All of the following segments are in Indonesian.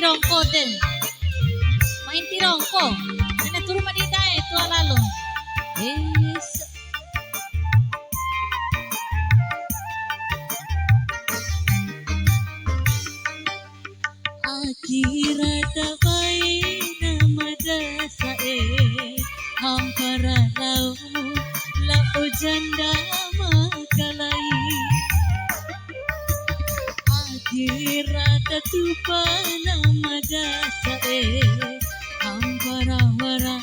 tirongko din. Main tirongko. Ana turun madi dae tua lalu. Yes. Akhirat bae nama dasae hampara lau lau janda makalai akhirat tupa nama dasae hampara wara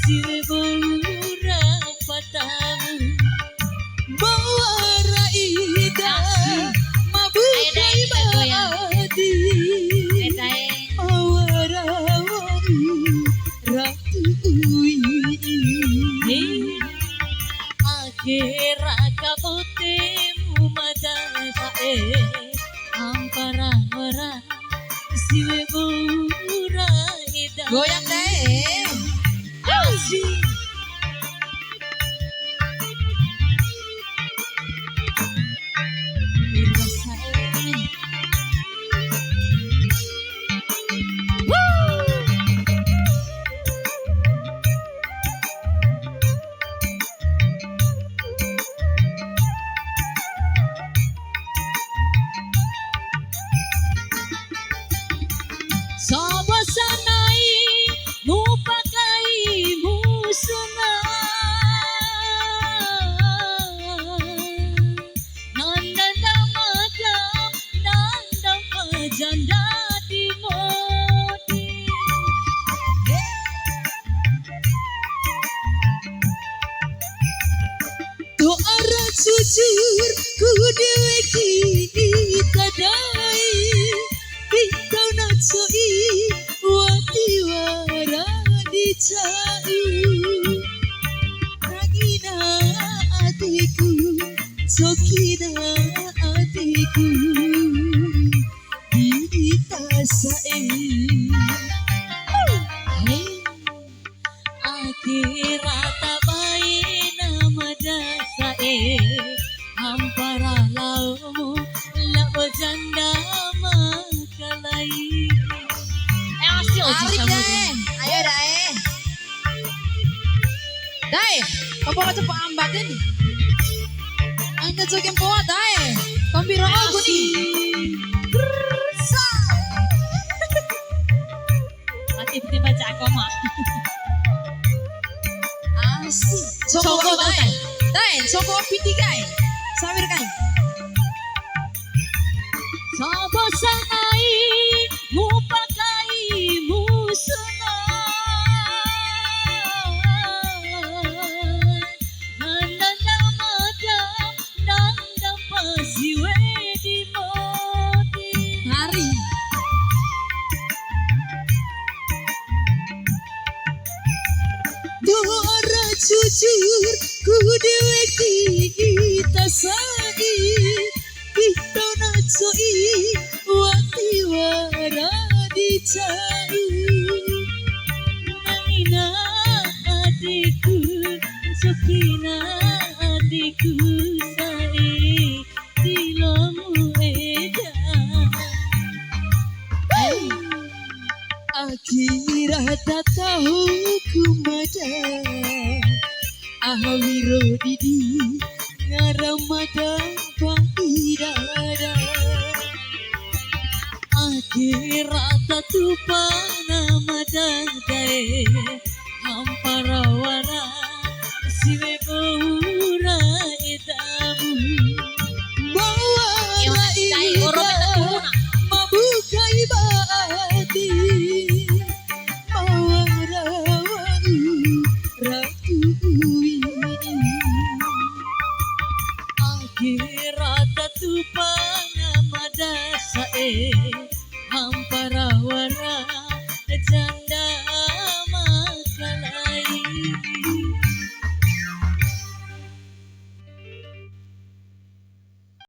siwe bora patamu bawara ida mabukai badi awara ratu akhira kabutemu madasae ampara wara siwe bora ida Goyang deh. asik. Dirasain. Sabasanai mupakai musuna nanda maga nanda janda di modi doa jujur kudu kita dai kita natsoi wati wara dicai rangina adikku sokina adikku ditasae akhirat bae nama dasae hampara laumu lau janda makalai asih Tarik deh. Ayo deh. Dai, kamu mau cepat ambatin? Anda jokin kuat dai. Pembiro aku nih. mati piti baca koma Asik. Soko dai. Dai, soko piti kai. Samir kai. sabasanai mupakai musuna nanda maga nanda pasiwe di modi Hari. doa jujur kudu kita sai kita natsoi wati wara dicai nangina adikku sokina adikku sae dilamu eda akhirat tahu kumada ahwiro didi ngaramada pahidara akhirat tupa nama dadae hampara wara siwe bora edamu bawara ida mabukai badi bawara ratu akhirat tupa nama dasae hampara wara